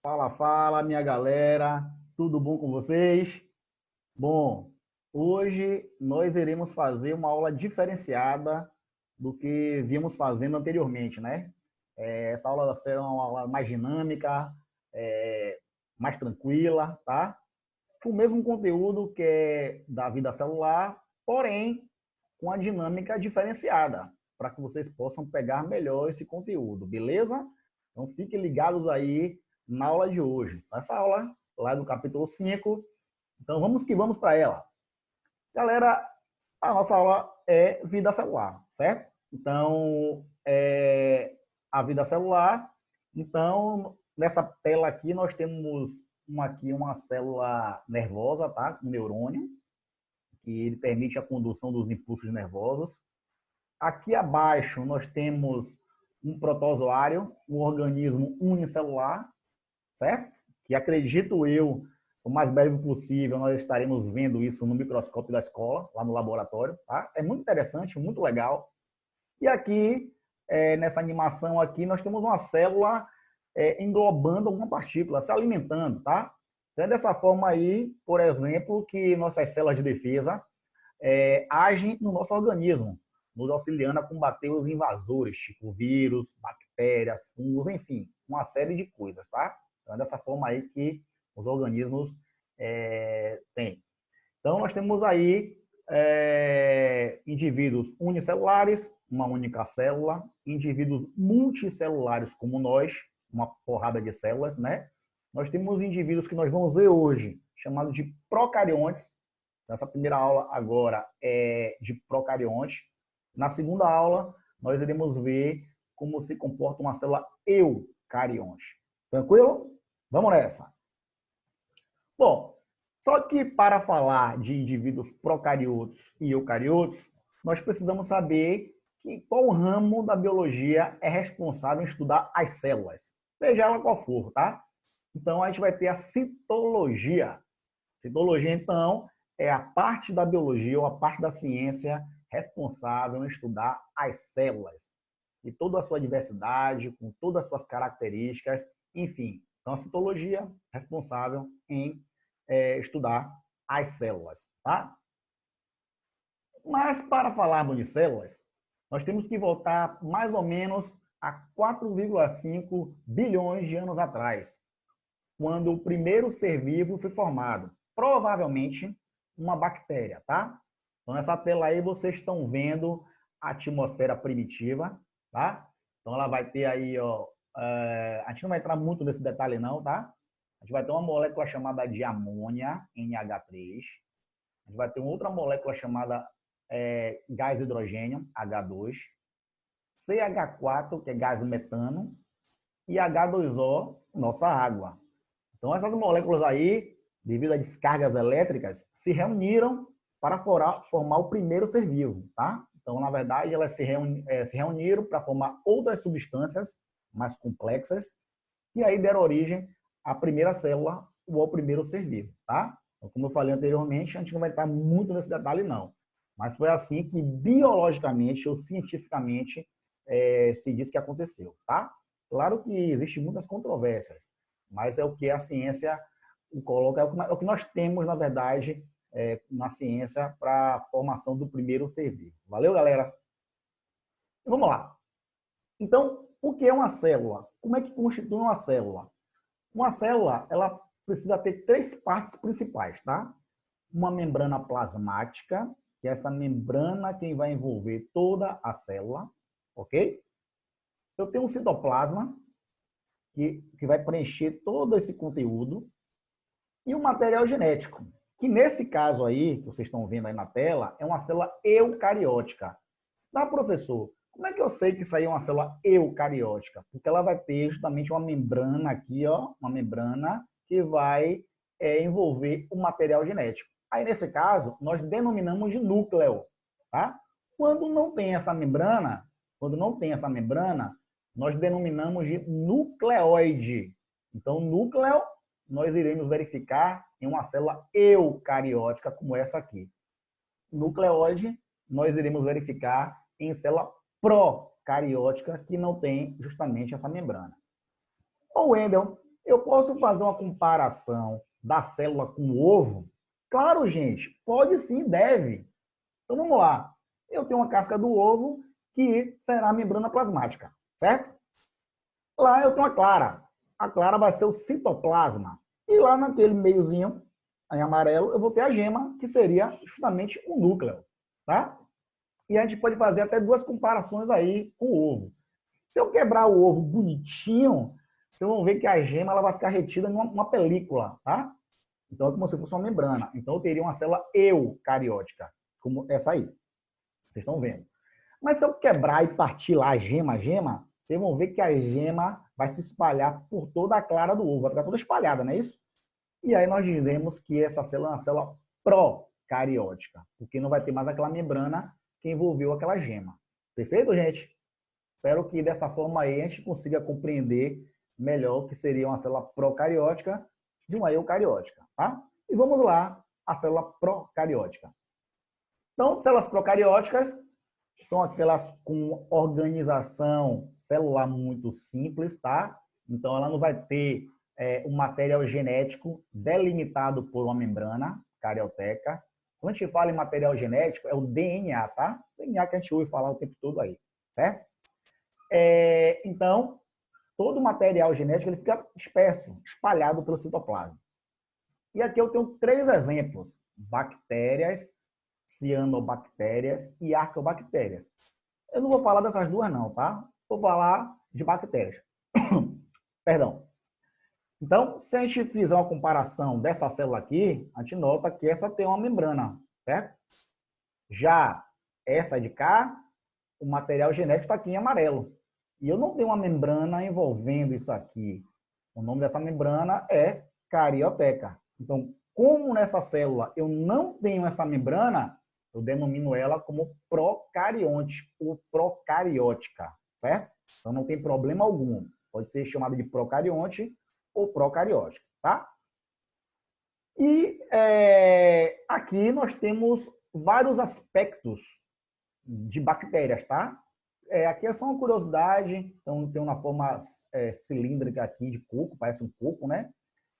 Fala, fala, minha galera, tudo bom com vocês? Bom, hoje nós iremos fazer uma aula diferenciada do que vimos fazendo anteriormente, né? Essa aula vai ser uma aula mais dinâmica, é, mais tranquila, tá? Com o mesmo conteúdo que é da vida celular, porém com a dinâmica diferenciada, para que vocês possam pegar melhor esse conteúdo, beleza? Então fiquem ligados aí na aula de hoje. Essa aula lá do capítulo 5. Então vamos que vamos para ela. Galera, a nossa aula é vida celular, certo? Então, a vida celular. Então, nessa tela aqui nós temos uma célula nervosa, tá? Um neurônio, que ele permite a condução dos impulsos nervosos. Aqui abaixo nós temos um protozoário, um organismo unicelular, certo? Que acredito eu, o mais breve possível, nós estaremos vendo isso no microscópio da escola, lá no laboratório, tá? É muito interessante, muito legal. E aqui, nessa animação aqui, nós temos uma célula englobando uma partícula, se alimentando, tá? Então é dessa forma aí, por exemplo, que nossas células de defesa agem no nosso organismo, nos auxiliando a combater os invasores, tipo vírus, bactérias, fungos, enfim, uma série de coisas, tá? Então é dessa forma aí que os organismos têm. Então nós temos aí indivíduos unicelulares, uma única célula, indivíduos multicelulares como nós, uma porrada de células, né? Nós temos indivíduos que nós vamos ver hoje, chamados de procariontes. Essa primeira aula agora é de procarionte. Na segunda aula, nós iremos ver como se comporta uma célula eucarionte. Tranquilo? Vamos nessa. Bom, só que para falar de indivíduos procariotos e eucariotos, nós precisamos saber qual ramo da biologia é responsável em estudar as células, seja ela qual for, tá? Então, a gente vai ter a citologia. Citologia, então, é a parte da biologia ou a parte da ciência responsável em estudar as células e toda a sua diversidade, com todas as suas características, enfim. Então, a citologia é responsável em estudar as células, tá? Mas, para falarmos de células, nós temos que voltar mais ou menos a 4,5 bilhões de anos atrás, quando o primeiro ser vivo foi formado. Provavelmente uma bactéria, tá? Então, nessa tela aí vocês estão vendo a atmosfera primitiva, tá? Então, ela vai ter aí, ó, a gente não vai entrar muito nesse detalhe não, tá? A gente vai ter uma molécula chamada de amônia, NH3. A gente vai ter uma outra molécula chamada gás hidrogênio, H2. CH4, que é gás metano. E H2O, nossa água. Então, essas moléculas aí, devido a descargas elétricas, se reuniram para formar o primeiro ser vivo, tá? Então, na verdade, elas se reuniram para formar outras substâncias mais complexas e aí deram origem à primeira célula ou ao primeiro ser vivo, tá? Então, como eu falei anteriormente, a gente não vai estar muito nesse detalhe, não. Mas foi assim que, biologicamente ou cientificamente, se diz que aconteceu, tá? Claro que existem muitas controvérsias, mas é o que a ciência coloca, é o que nós temos, na verdade, na ciência para a formação do primeiro ser vivo. Valeu, galera? Vamos lá. Então, o que é uma célula? Como é que constitui uma célula? Uma célula, ela precisa ter três partes principais, tá? Uma membrana plasmática, que é essa membrana que vai envolver toda a célula, ok? Eu tenho um citoplasma, que vai preencher todo esse conteúdo, e o material genético, que nesse caso aí, que vocês estão vendo aí na tela, é uma célula eucariótica. Tá, professor? Como é que eu sei que isso aí é uma célula eucariótica? Porque ela vai ter justamente uma membrana aqui, ó, uma membrana que vai envolver o material genético. Aí, nesse caso, nós denominamos de núcleo, tá? Quando não tem essa membrana, nós denominamos de nucleoide. Então, núcleo nós iremos verificar em uma célula eucariótica como essa aqui. Nucleoide nós iremos verificar em célula procariótica que não tem justamente essa membrana. Ô Wendel, Eu posso fazer uma comparação da célula com o ovo? Claro, gente, pode sim, deve. Então vamos lá. Eu tenho uma casca do ovo que será a membrana plasmática, certo? Lá eu tenho a clara. A clara vai ser o citoplasma. E lá naquele meiozinho, em amarelo, eu vou ter a gema, que seria justamente o núcleo, tá? E a gente pode fazer até duas comparações aí com o ovo. Se eu quebrar o ovo bonitinho, vocês vão ver que a gema ela vai ficar retida numa película, tá? Então é como se fosse uma membrana. Então eu teria uma célula eucariótica, como essa aí. Vocês estão vendo. Mas se eu quebrar e partir lá a gema, vocês vão ver que a gema vai se espalhar por toda a clara do ovo, vai ficar toda espalhada, não é isso? E aí nós diremos que essa célula é uma célula procariótica, porque não vai ter mais aquela membrana que envolveu aquela gema. Perfeito, gente? Espero que dessa forma aí a gente consiga compreender melhor o que seria uma célula procariótica de uma eucariótica, tá? E vamos lá, a célula procariótica. Então, células procarióticas são aquelas com organização celular muito simples, tá? Então, ela não vai ter um material genético delimitado por uma membrana carioteca. Quando a gente fala em material genético, é o DNA, tá? O DNA que a gente ouve falar o tempo todo aí, certo? Então, todo o material genético ele fica disperso, espalhado pelo citoplasma. E aqui eu tenho 3 exemplos: bactérias, cianobactérias e arqueobactérias. Eu não vou falar dessas duas não, tá? Vou falar de bactérias. Perdão. Então, se a gente fizer uma comparação dessa célula aqui, a gente nota que essa tem uma membrana, certo? Já essa de cá, o material genético está aqui em amarelo. E eu não tenho uma membrana envolvendo isso aqui. O nome dessa membrana é carioteca. Então, como nessa célula eu não tenho essa membrana, eu denomino ela como procarionte ou procariótica, certo? Então, não tem problema algum. Pode ser chamada de procarionte ou procariótica, tá? E aqui nós temos vários aspectos de bactérias, tá? Aqui é só uma curiosidade, então tem uma forma cilíndrica aqui de coco, parece um coco, né?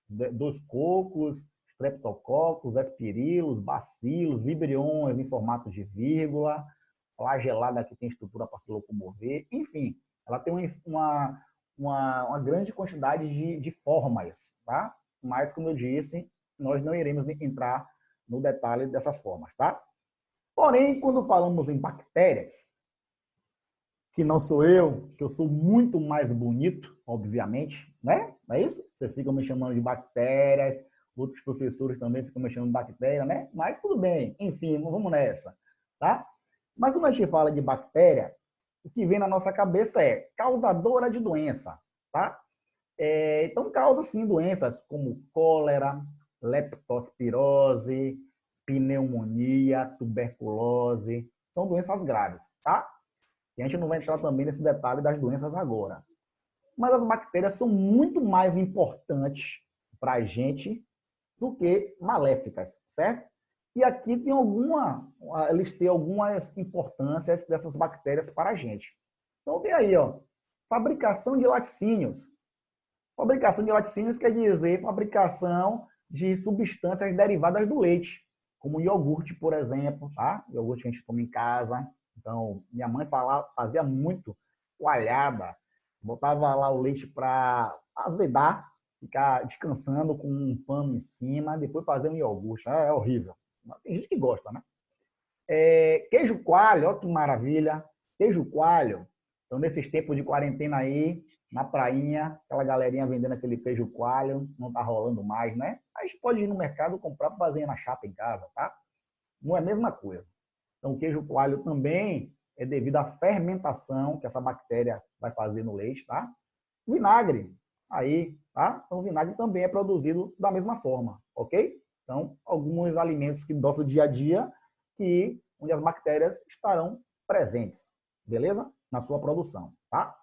2 cocos, streptococcus, espirilos, bacilos, vibriões em formato de vírgula, flagelada que tem estrutura para se locomover, enfim, ela tem uma grande quantidade de formas, tá? Mas, como eu disse, nós não iremos entrar no detalhe dessas formas, tá? Porém, quando falamos em bactérias, que não sou eu, que eu sou muito mais bonito, obviamente, né? Não é isso? Vocês ficam me chamando de bactérias, outros professores também ficam me chamando de bactéria, né? Mas tudo bem, enfim, vamos nessa, tá? Mas quando a gente fala de bactéria, o que vem na nossa cabeça é causadora de doença, tá? Então causa sim doenças como cólera, leptospirose, pneumonia, tuberculose, são doenças graves, tá? E a gente não vai entrar também nesse detalhe das doenças agora. Mas as bactérias são muito mais importantes para a gente do que maléficas, certo? E aqui tem eles têm algumas importâncias dessas bactérias para a gente. Então tem aí, ó, fabricação de laticínios. Fabricação de laticínios quer dizer fabricação de substâncias derivadas do leite, como iogurte, por exemplo, tá? Iogurte que a gente toma em casa. Então, minha mãe fazia muito coalhada, botava lá o leite para azedar, ficar descansando com um pano em cima, depois fazer um iogurte. É horrível. Tem gente que gosta, né? Queijo coalho, olha que maravilha. Queijo coalho. Então, nesses tempos de quarentena aí, na prainha, aquela galerinha vendendo aquele queijo coalho, não tá rolando mais, né? A gente pode ir no mercado comprar para fazer na chapa em casa, tá? Não é a mesma coisa. Então, o queijo coalho também é devido à fermentação que essa bactéria vai fazer no leite, tá? Vinagre, aí, tá? Então, o vinagre também é produzido da mesma forma, ok? Então, alguns alimentos que do nosso dia a dia onde as bactérias estarão presentes, beleza? Na sua produção, tá?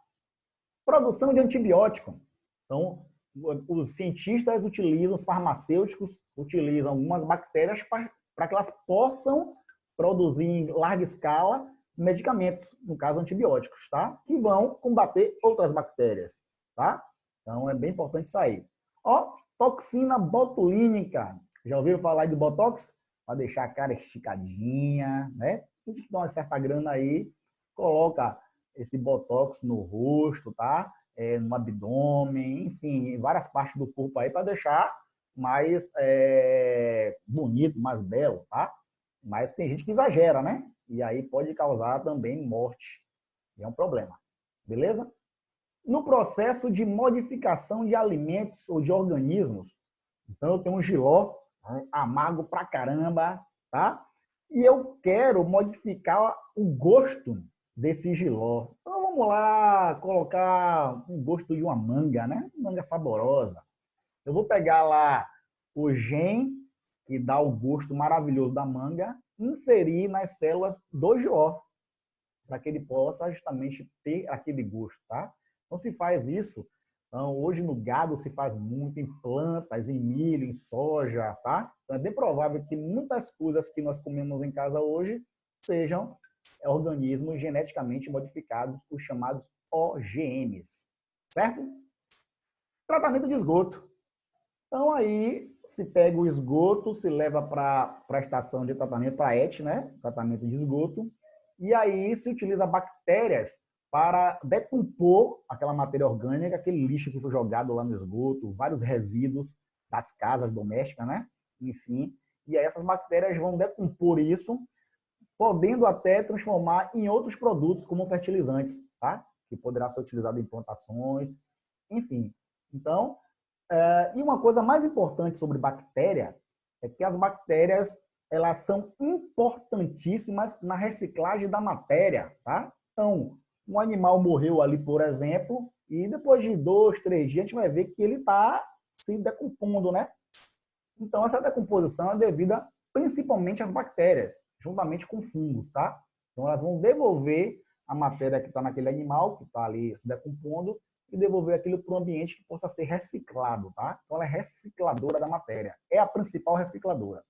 Produção de antibiótico. Então, os cientistas utilizam, os farmacêuticos utilizam algumas bactérias para que elas possam produzir em larga escala medicamentos, no caso antibióticos, tá? Que vão combater outras bactérias, tá? Então, é bem importante sair. Ó, toxina botulínica. Já ouviram falar aí do Botox? Para deixar a cara esticadinha, né? A gente que dá uma certa grana aí, coloca esse Botox no rosto, tá? No abdômen, enfim, em várias partes do corpo aí para deixar mais bonito, mais belo, tá? Mas tem gente que exagera, né? E aí pode causar também morte. É um problema. Beleza? No processo de modificação de alimentos ou de organismos, então eu tenho um jiló, amargo pra caramba, tá? E eu quero modificar o gosto desse jiló. Então vamos lá colocar um gosto de uma manga, né? Manga saborosa. Eu vou pegar lá o gen que dá o gosto maravilhoso da manga, inserir nas células do jiló, para que ele possa justamente ter aquele gosto, tá? Então se faz isso. Então, hoje no gado se faz muito em plantas, em milho, em soja, tá? Então é bem provável que muitas coisas que nós comemos em casa hoje sejam organismos geneticamente modificados, os chamados OGMs, certo? Tratamento de esgoto. Então aí se pega o esgoto, se leva para a estação de tratamento, para a ET, né? Tratamento de esgoto, e aí se utiliza bactérias para decompor aquela matéria orgânica, aquele lixo que foi jogado lá no esgoto, vários resíduos das casas domésticas, né? Enfim, e aí essas bactérias vão decompor isso, podendo até transformar em outros produtos como fertilizantes, tá? Que poderá ser utilizado em plantações, enfim. Então, e uma coisa mais importante sobre bactéria é que as bactérias elas são importantíssimas na reciclagem da matéria, tá? Então, um animal morreu ali, por exemplo, e depois de 2, 3 dias a gente vai ver que ele está se decompondo, né? Então, essa decomposição é devida principalmente às bactérias, juntamente com fungos, tá? Então, elas vão devolver a matéria que está naquele animal, que está ali se decompondo, e devolver aquilo para o ambiente que possa ser reciclado, tá? Então, ela é recicladora da matéria. É a principal recicladora.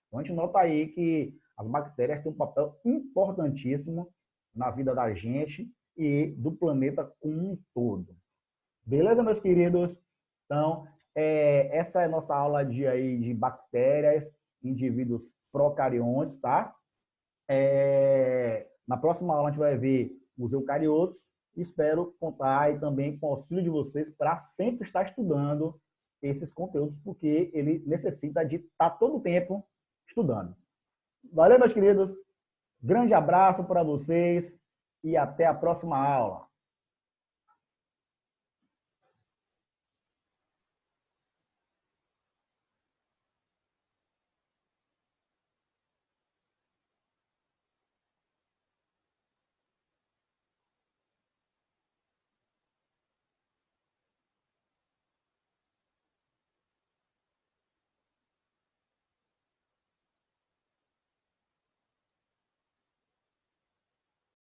Então, a gente nota aí que as bactérias têm um papel importantíssimo na vida da gente e do planeta como um todo. Beleza, meus queridos? Então, essa é a nossa aula de bactérias, indivíduos procariontes, tá? Na próxima aula a gente vai ver os eucariotos. Espero contar aí também com o auxílio de vocês para sempre estar estudando esses conteúdos, porque ele necessita de estar todo o tempo estudando. Valeu, meus queridos. Grande abraço para vocês e até a próxima aula.